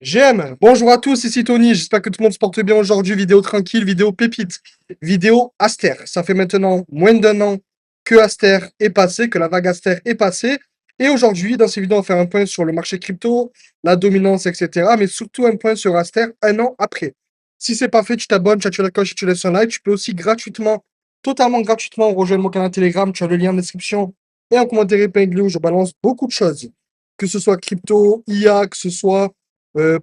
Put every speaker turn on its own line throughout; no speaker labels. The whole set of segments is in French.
GM, bonjour à tous, ici Tony, j'espère que tout le monde se porte bien aujourd'hui, vidéo tranquille, vidéo pépite, vidéo Aster. Ça fait maintenant moins d'un an que Aster est passé, que la vague Aster est passée. Et aujourd'hui, dans ces vidéos, on va faire un point sur le marché crypto, la dominance, etc. Mais surtout un point sur Aster un an après. Si c'est pas fait, tu t'abonnes, tu actives la cloche et tu laisses un like. Tu peux aussi gratuitement, totalement gratuitement, rejoindre mon canal Telegram. Tu as le lien en description et en commentaire épinglé où je balance beaucoup de choses. Que ce soit crypto, IA, que ce soit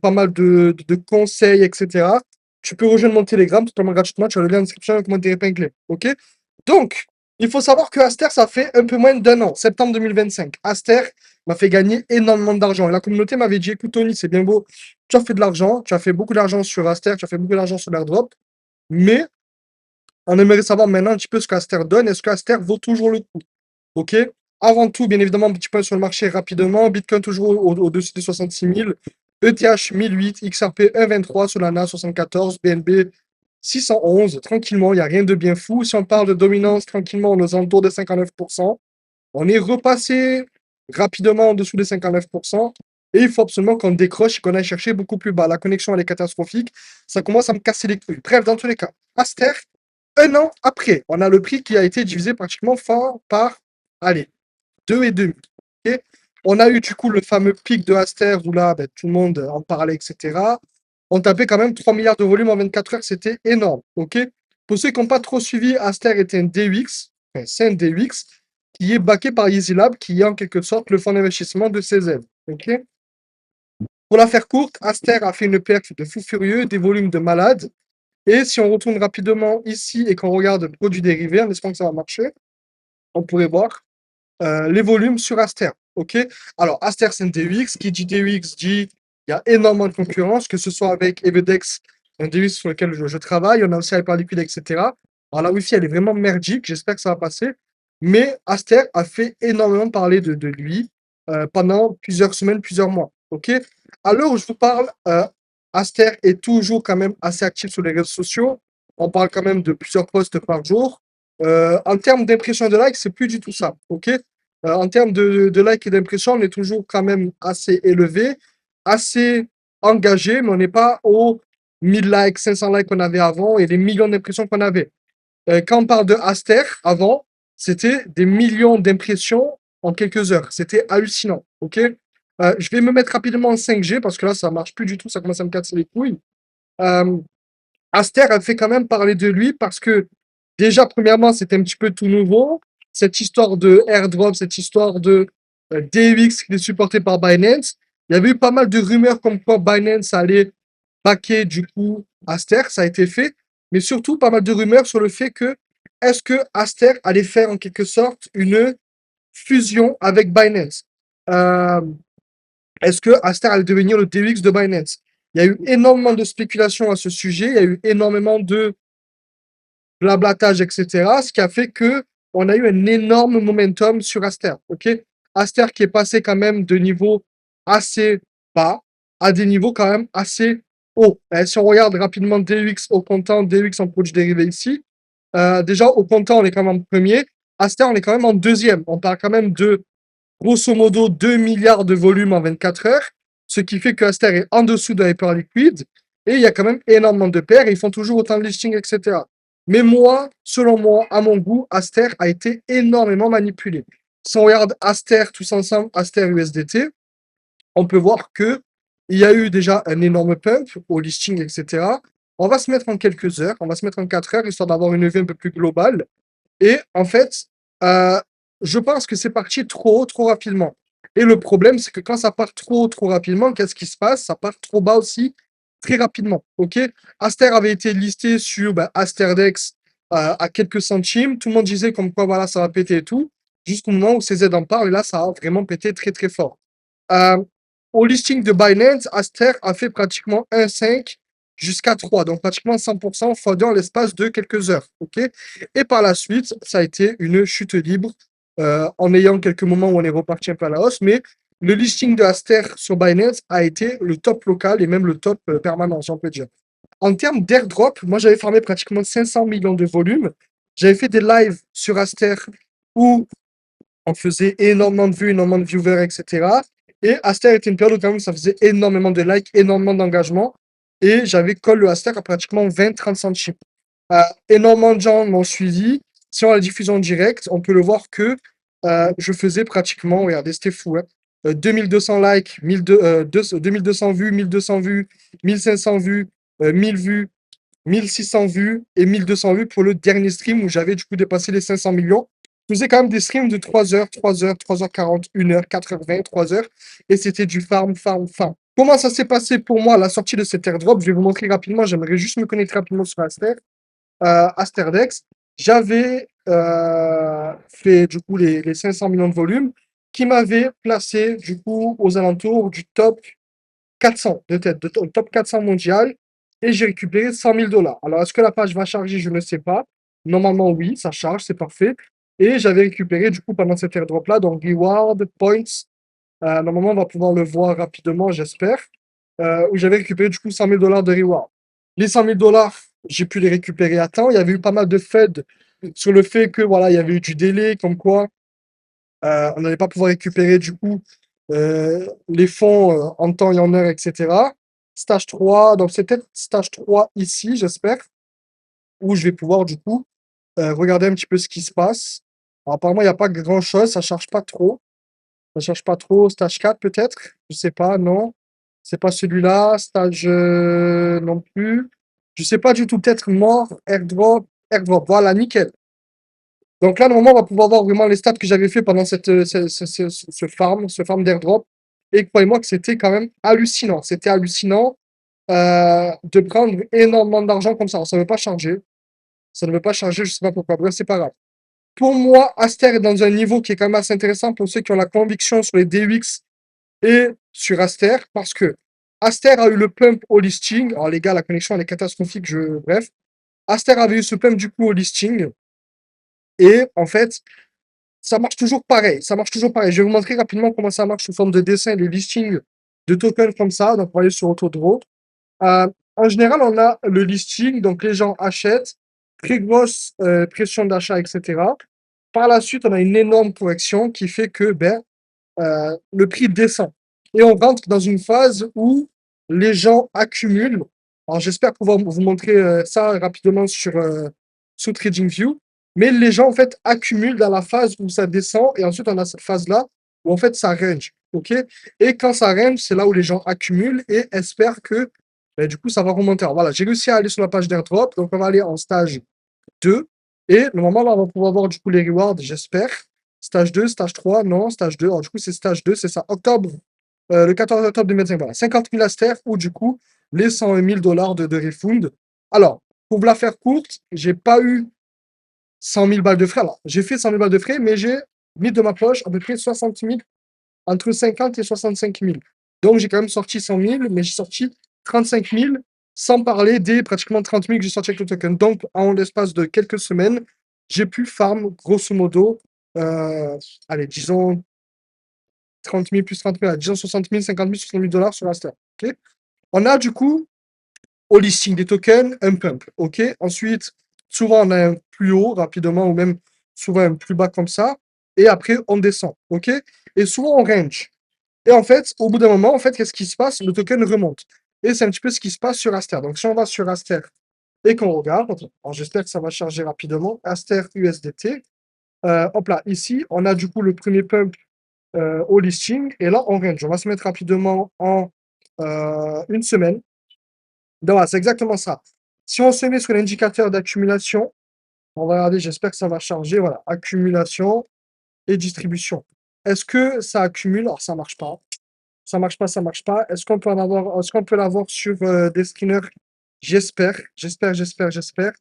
pas mal de conseils, etc. Tu peux rejoindre mon Telegram totalement gratuitement. Tu as le lien en description et commentaire épinglé. OK? Donc, il faut savoir que Aster, ça fait un peu moins d'un an, septembre 2025. Aster m'a fait gagner énormément d'argent. Et la communauté m'avait dit, écoute Tony, c'est bien beau, tu as fait de l'argent, tu as fait beaucoup d'argent sur Aster, tu as fait beaucoup d'argent sur l'airdrop, mais on aimerait savoir maintenant un petit peu ce qu'Aster donne. Est-ce qu'Aster vaut toujours le coup? OK? Avant tout, bien évidemment, un petit point sur le marché rapidement. Bitcoin toujours au-dessus des 66 000. ETH 1008, XRP 1,23, Solana 74, BNB 611. Tranquillement, il n'y a rien de bien fou. Si on parle de dominance, tranquillement, on est aux alentours de 59%. On est repassé rapidement en dessous des 59%. Et il faut absolument qu'on décroche et qu'on aille chercher beaucoup plus bas. La connexion, elle est catastrophique. Ça commence à me casser les couilles. Bref, dans tous les cas, Aster, un an après, on a le prix qui a été divisé pratiquement par, allez, 2,5. Ok. On a eu du coup le fameux pic de Aster où là, ben, tout le monde en parlait, etc. On tapait quand même 3 milliards de volume en 24 heures, c'était énorme. Ok. Pour ceux qui n'ont pas trop suivi, Aster était un DUX, enfin, c'est un DUX qui est backé par EasyLab, qui est en quelque sorte le fonds d'investissement de CZ. Ok. Pour la faire courte, Aster a fait une perte de fou furieux, des volumes de malade. Et si on retourne rapidement ici et qu'on regarde produits dérivés, en espérant que ça va marcher, on pourrait voir les volumes sur Aster. OK? Alors, Aster, c'est un DUX. Qui dit DUX dit il y a énormément de concurrence, que ce soit avec Evedex, un DUX sur lequel je travaille. On a aussi Hyperliquid, etc. Alors, la Wi-Fi, elle est vraiment merdique. J'espère que ça va passer. Mais Aster a fait énormément parler de lui pendant plusieurs semaines, plusieurs mois. OK? À l'heure où je vous parle, Aster est toujours quand même assez actif sur les réseaux sociaux. On parle quand même de plusieurs posts par jour. En termes d'impression de likes, c'est plus du tout ça. OK? En termes de likes et d'impressions, on est toujours quand même assez élevé, assez engagé, mais on n'est pas aux 1000 likes, 500 likes qu'on avait avant et les millions d'impressions qu'on avait. Quand on parle de Aster, avant, c'était des millions d'impressions en quelques heures. C'était hallucinant. OK? Je vais me mettre rapidement en 5G parce que là, ça marche plus du tout, ça commence à me casser les couilles. Euh, Aster a fait quand même parler de lui parce que déjà, premièrement, c'était un petit peu tout nouveau. Cette histoire de airdrop, cette histoire de DX qui est supporté par Binance. Il y avait eu pas mal de rumeurs comme quoi Binance allait backer du coup Aster, ça a été fait, mais surtout pas mal de rumeurs sur le fait que est-ce que Aster allait faire en quelque sorte une fusion avec Binance. Euh, Est-ce que Aster allait devenir le DX de Binance? Il y a eu énormément de spéculations à ce sujet, il y a eu énormément de blablatage, etc. Ce qui a fait que on a eu un énorme momentum sur Aster. Ok, Aster qui est passé quand même de niveaux assez bas à des niveaux quand même assez hauts. Si on regarde rapidement DUX au comptant, DUX en produits dérivés ici, déjà au comptant on est quand même en premier. Aster on est quand même en deuxième. On parle quand même de grosso modo 2 milliards de volume en 24 heures, ce qui fait que Aster est en dessous de Hyperliquid, et il y a quand même énormément de paires, et ils font toujours autant de listings, etc. Mais moi, selon moi, à mon goût, Aster a été énormément manipulé. Si on regarde Aster tous ensemble, Aster USDT, on peut voir que il y a eu déjà un énorme pump au listing, etc. On va se mettre en quelques heures, on va se mettre en 4 heures, histoire d'avoir une vue un peu plus globale. Et en fait, euh, je pense que c'est parti trop haut, trop rapidement. Et le problème, c'est que quand ça part trop haut, trop rapidement, qu'est-ce qui se passe? Ça part trop bas aussi, très rapidement. OK? Aster avait été listé sur Asterdex à quelques centimes. Tout le monde disait comme quoi, voilà, ça va péter et tout. Jusqu'au moment où CZ en parle, et là, ça a vraiment pété très, très fort. Euh, Au listing de Binance, Aster a fait pratiquement 1,5 jusqu'à 3, donc pratiquement 100% fois dans l'espace de quelques heures. OK? Et par la suite, ça a été une chute libre en ayant quelques moments où on est reparti un peu à la hausse, mais le listing de Aster sur Binance a été le top local et même le top permanent, si on peut dire. En termes d'airdrop, moi j'avais farmé pratiquement 500 millions de volume. J'avais fait des lives sur Aster où on faisait énormément de vues, énormément de viewers, etc. Et Aster était une période où quand même ça faisait énormément de likes, énormément d'engagement. Et j'avais call le Aster à pratiquement 20-30 centimes. Énormément de gens m'ont suivi. Sur la diffusion directe, on peut le voir que je faisais pratiquement, regardez, c'était fou, hein, 2200 likes, 2200 vues, 1200 vues, 1500 vues, 1000 vues, 1600 vues et 1200 vues pour le dernier stream où j'avais du coup dépassé les 500 millions. Je faisais quand même des streams de 3 heures, 3 heures, 3h40, 1h, 4h20, 3 heures. Et c'était du farm, farm, farm. Comment ça s'est passé pour moi à la sortie de cet airdrop? Je vais vous montrer rapidement. J'aimerais juste me connecter rapidement sur Asterdex. J'avais fait du coup les 500 millions de volume qui m'avaient placé du coup aux alentours du top 400 de tête, top 400 mondial, et j'ai récupéré 100 000 dollars. Alors, est-ce que la page va charger? Je ne sais pas. Normalement, oui, ça charge, c'est parfait. Et j'avais récupéré, du coup, pendant cet airdrop-là, donc reward, points. Normalement, on va pouvoir le voir rapidement, j'espère. Où j'avais récupéré, du coup, 100 000 dollars de reward. Les 100 000 dollars, j'ai pu les récupérer à temps. Il y avait eu pas mal de FUD sur le fait que, voilà, il y avait eu du délai, comme quoi on n'allait pas pouvoir récupérer du coup les fonds en temps et en heure, etc. Stage 3, donc c'est peut-être stage 3 ici, j'espère, où je vais pouvoir du coup regarder un petit peu ce qui se passe. Alors, apparemment, il n'y a pas grand-chose, ça ne charge pas trop. Ça ne charge pas trop. Stage 4 peut-être, je ne sais pas, non. C'est pas celui-là. Stage non plus. Je ne sais pas du tout, peut-être mort, airdrop, airdrop. Voilà, nickel. Donc là, normalement, on va pouvoir voir vraiment les stats que j'avais fait pendant ce farm d'airdrop. Et croyez-moi que c'était quand même hallucinant. C'était hallucinant de prendre énormément d'argent comme ça. Alors, ça ne veut pas charger. Ça ne veut pas charger, je ne sais pas pourquoi. Bref, c'est pas grave. Pour moi, Aster est dans un niveau qui est quand même assez intéressant pour ceux qui ont la conviction sur les DUX et sur Aster. Parce que Aster a eu le pump au listing. Alors les gars, la connexion elle est catastrophique. Bref. Aster avait eu ce pump du coup au listing. Et en fait, ça marche toujours pareil. Ça marche toujours pareil. Je vais vous montrer rapidement comment ça marche sous forme de dessin et de listing de tokens comme ça. Donc, on va aller sur Autodraw. En général, on a le listing. Donc, les gens achètent. Très grosse pression d'achat, etc. Par la suite, on a une énorme correction qui fait que le prix descend. Et on rentre dans une phase où les gens accumulent. Alors, j'espère pouvoir vous montrer ça rapidement sur TradingView. Mais les gens, en fait, accumulent dans la phase où ça descend. Et ensuite, on a cette phase-là où, en fait, ça range. OK? Et quand ça range, c'est là où les gens accumulent et espèrent que, du coup, ça va remonter. Alors, voilà, j'ai réussi à aller sur la page d'airdrop. Donc, on va aller en stage 2. Et normalement, là, on va pouvoir voir, du coup, les rewards, j'espère. Stage 2, stage 3, non, stage 2. Alors, du coup, c'est stage 2, c'est ça, octobre, le 14 octobre 2025. Voilà, 50 000 Aster ou du coup, les 100 000 dollars de refund. Alors, pour vous la faire courte, j'ai pas eu 100 000 balles de frais. Alors, j'ai fait 100 000 balles de frais, mais j'ai mis de ma poche à peu près 60 000, entre 50 et 65 000. Donc, j'ai quand même sorti 100 000, mais j'ai sorti 35 000, sans parler des pratiquement 30 000 que j'ai sorti avec le token. Donc, en l'espace de quelques semaines, j'ai pu farm, grosso modo, allez, disons 30 000 plus 30 000, disons 60 000, 50 000, 60 000 dollars sur Aster. Okay. On a du coup, au listing des tokens, un pump. OK. Ensuite, souvent, on a un plus haut rapidement ou même souvent un plus bas comme ça. Et après, on descend. OK. Et souvent, on range. Et en fait, au bout d'un moment, en fait, qu'est-ce qui se passe? Le token remonte. Et c'est un petit peu ce qui se passe sur Aster. Donc, si on va sur Aster et qu'on regarde, alors j'espère que ça va charger rapidement, Aster USDT. Hop là, ici, on a du coup le premier pump au listing. Et là, on range. On va se mettre rapidement en une semaine. Donc, voilà, c'est exactement ça. Si on se met sur l'indicateur d'accumulation, on va regarder, j'espère que ça va charger. Voilà, accumulation et distribution. Est-ce que ça accumule? Alors, ça ne marche pas. Ça marche pas, ça marche pas. Est-ce qu'on peut en avoir, est-ce qu'on peut l'avoir sur des screeners? J'espère, j'espère, j'espère, j'espère.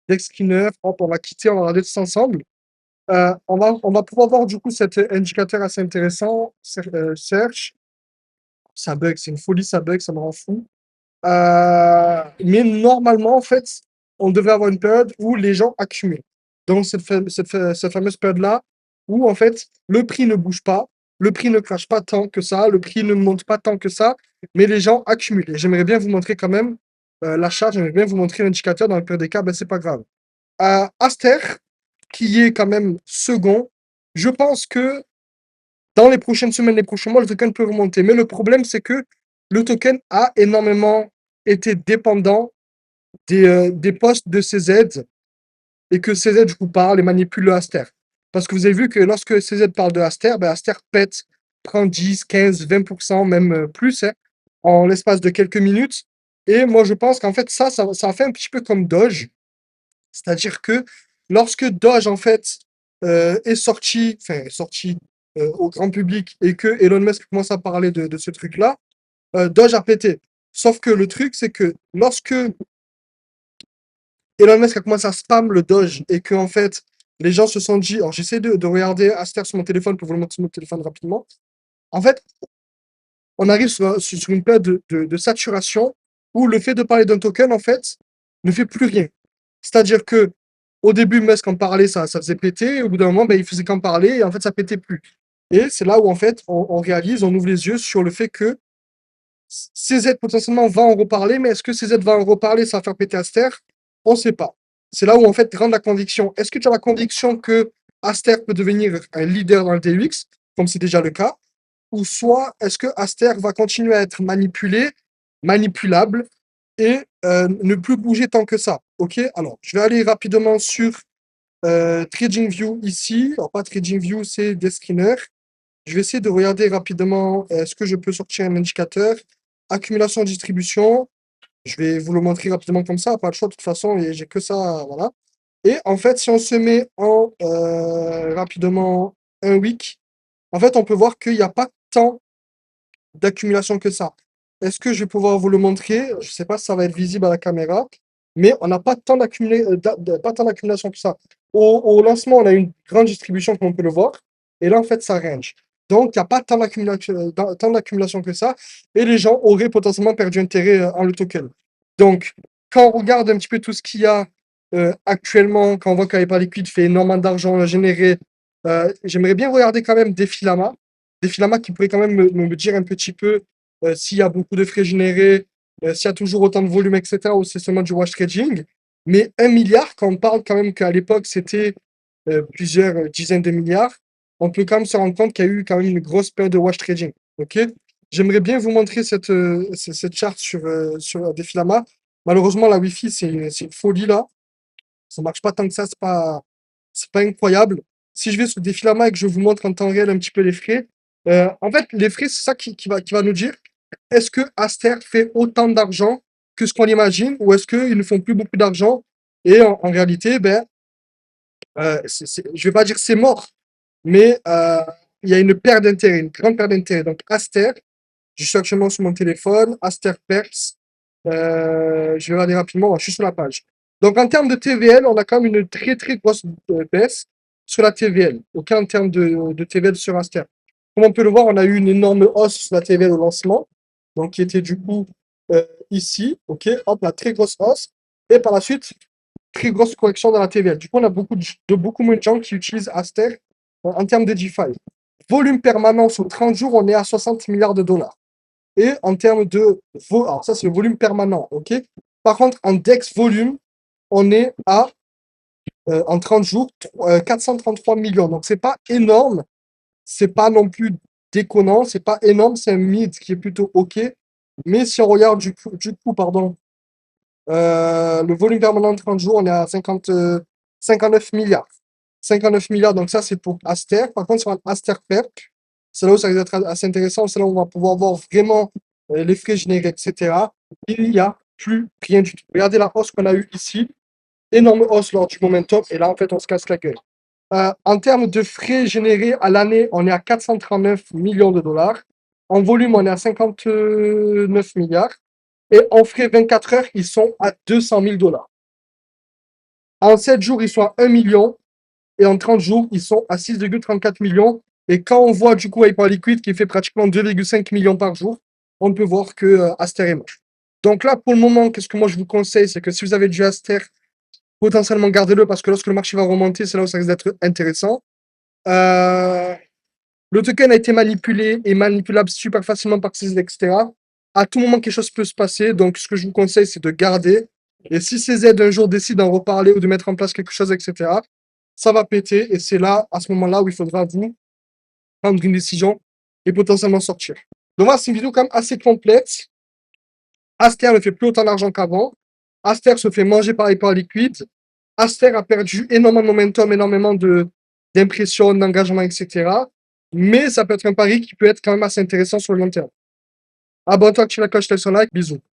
Des screeners, hop, on va quitter, on va regarder tous ensemble. On va pouvoir voir du coup cet indicateur assez intéressant. Search, ça bug, c'est une folie, ça bug, ça me rend fou. Mais normalement, en fait, on devrait avoir une période où les gens accumulent. Donc, cette fameuse période-là, où en fait, le prix ne bouge pas, le prix ne crache pas tant que ça, le prix ne monte pas tant que ça, mais les gens accumulent. Et j'aimerais bien vous montrer quand même la charte, j'aimerais bien vous montrer l'indicateur. Dans le pire des cas, c'est pas grave. Aster, qui est quand même second, je pense que Dans les prochaines semaines, les prochains mois, le token peut remonter. Mais le problème, c'est que le token a énormément été dépendant des posts de CZ et que CZ, du coup, parle et manipule le Aster. Parce que vous avez vu que lorsque CZ parle de Aster, ben Aster pète, prend 10, 15, 20%, même plus, hein, en l'espace de quelques minutes. Et moi, je pense qu'en fait, ça a fait un petit peu comme Doge. C'est-à-dire que lorsque Doge, en fait, est sorti au grand public et que Elon Musk commence à parler de ce truc-là, Doge a pété. Sauf que le truc, c'est que lorsque Elon Musk a commencé à spam le Doge et que, en fait, les gens se sont dit, alors j'essaie de regarder Aster sur mon téléphone pour vous le montrer sur mon téléphone rapidement. En fait, on arrive sur une période de saturation où le fait de parler d'un token, en fait, ne fait plus rien. C'est-à-dire que au début, Musk en parlait, ça faisait péter, et au bout d'un moment, ben, il faisait qu'en parler, et en fait, ça pétait plus. Et c'est là où, en fait, on réalise, on ouvre les yeux sur le fait que CZ potentiellement va en reparler, mais est-ce que CZ va en reparler, ça va faire péter Aster? On ne sait pas. C'est là où, en fait, rentre la conviction. Est-ce que tu as la conviction que Aster peut devenir un leader dans le DUX, comme c'est déjà le cas? Ou soit est-ce que Aster va continuer à être manipulé, manipulable et ne plus bouger tant que ça? Ok, alors je vais aller rapidement sur TradingView ici. Alors pas TradingView, c'est Deskiner. Je vais essayer de regarder rapidement est-ce que je peux sortir un indicateur. Accumulation distribution. Je vais vous le montrer rapidement comme ça, pas le choix de toute façon, et j'ai que ça, voilà. Et en fait, si on se met en rapidement un week, en fait, on peut voir qu'il n'y a pas tant d'accumulation que ça. Est-ce que je vais pouvoir vous le montrer? Je ne sais pas si ça va être visible à la caméra, mais on n'a pas tant pas tant d'accumulation que ça. Au lancement, on a une grande distribution, comme on peut le voir, et là, en fait, ça range. Donc, il n'y a pas tant d'accumulation que ça, et les gens auraient potentiellement perdu intérêt en le token. Donc, quand on regarde un petit peu tout ce qu'il y a actuellement, quand on voit qu'Hyper Liquid fait énormément d'argent généré, j'aimerais bien regarder quand même des Filama qui pourraient quand même me dire un petit peu s'il y a beaucoup de frais générés, s'il y a toujours autant de volume, etc., ou c'est seulement du wash trading. Mais 1 milliard, quand on parle quand même qu'à l'époque, c'était plusieurs dizaines de milliards, on peut quand même se rendre compte qu'il y a eu quand même une grosse période de wash trading. Ok. J'aimerais bien vous montrer cette charte sur des Filama. Malheureusement, la Wi-Fi, c'est une folie là. Ça marche pas tant que ça, c'est pas incroyable. Si je vais sur des filaments et que je vous montre en temps réel un petit peu les frais, en fait, les frais, c'est ça qui va nous dire est-ce que Aster fait autant d'argent que ce qu'on imagine ou est-ce qu'ils ne font plus beaucoup d'argent et en réalité, ben, je vais pas dire c'est mort, mais il y a une perte d'intérêt, une grande perte d'intérêt. Donc, Aster, je suis actuellement sur mon téléphone, Aster Perps. Je vais regarder rapidement, je suis sur la page. Donc, en termes de TVL, on a quand même une très, très grosse baisse sur la TVL. OK, en termes de TVL sur Aster. Comme on peut le voir, on a eu une énorme hausse sur la TVL au lancement, donc qui était du coup ici. OK, hop, la très grosse hausse. Et par la suite, très grosse correction dans la TVL. Du coup, on a beaucoup moins de gens qui utilisent Aster en termes de DeFi. Volume permanent sur 30 jours, on est à 60 milliards de dollars. Et en termes alors ça c'est le volume permanent, ok. Par contre, en DEX volume, on est à, en 30 jours, 433 millions. Donc c'est pas énorme, c'est pas non plus déconnant, c'est pas énorme, c'est un mid qui est plutôt ok. Mais si on regarde du coup, pardon, le volume permanent en 30 jours, on est à 59 milliards. 59 milliards, donc ça c'est pour Aster. Par contre, sur un Aster Perp, c'est là où ça va être assez intéressant, c'est là où on va pouvoir voir vraiment les frais générés, etc. Il n'y a plus rien du tout. Regardez la hausse qu'on a eue ici, énorme hausse lors du momentum, et là en fait on se casse la gueule. En termes de frais générés à l'année, on est à 439 millions de dollars. En volume, on est à 59 milliards. Et en frais 24 heures, ils sont à 200 000 dollars. En 7 jours, ils sont à 1 million. Et en 30 jours, ils sont à 6,34 millions. Et quand on voit du coup Hyperliquid qui fait pratiquement 2,5 millions par jour, on peut voir que Aster est moche. Donc là, pour le moment, qu'est-ce que moi je vous conseille, c'est que si vous avez du Aster, potentiellement gardez-le parce que lorsque le marché va remonter, c'est là où ça risque d'être intéressant. Euh, le token a été manipulé et manipulable super facilement par CZ, etc. À tout moment, quelque chose peut se passer. Donc, ce que je vous conseille, c'est de garder. Et si CZ un jour décide d'en reparler ou de mettre en place quelque chose, etc., ça va péter. Et c'est là, à ce moment-là, où il faudra vous prendre une décision et potentiellement sortir. Donc voilà, c'est une vidéo quand même assez complète. Aster ne fait plus autant d'argent qu'avant. Aster se fait manger par les parts liquides. Aster a perdu énormément de momentum, énormément d'impression, d'engagement, etc. Mais ça peut être un pari qui peut être quand même assez intéressant sur le long terme. Abonne-toi, active la cloche, laisse un like, bisous.